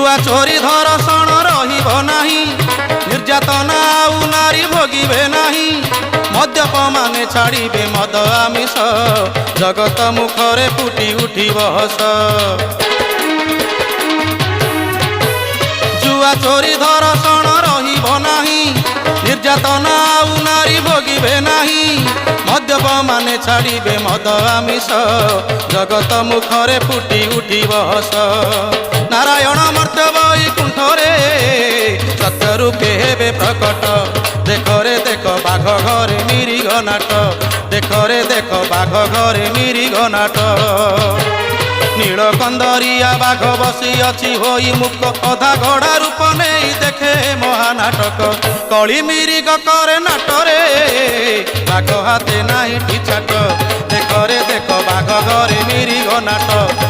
जुआ चोरी धरषण रहिब नाही, निर्यातना आउ नारी भोगिबे नाही। मद्यप माने छाड़िबे मद आमिष, जगत मुखरे फुटी उठिब हस। जुआ चोरी धरषण रहिब नाही, निर्यातना आउ नारी भोगिबे नाही। मद्यप माने छाड़िबे मद आमिष, जगत मुखरे फुटी उठिब हस। नारायण मर्त्य वैकुंठरे सत्य रूपे हेबे प्रकट। देख रे देख बाघ घरे मिरिग नाट, देख रे देख बाघ घरे मिरिग नाट। नीलकंदरिया बाघ बसी अछि होई मुख, अधा घोड़ा रूप नहीं देखे महानाटक। कली मिरिग करे नाटरे, बाघ हाथे नाही ठिछाट। देख रे देख बाघ घरे मिरिग नाट।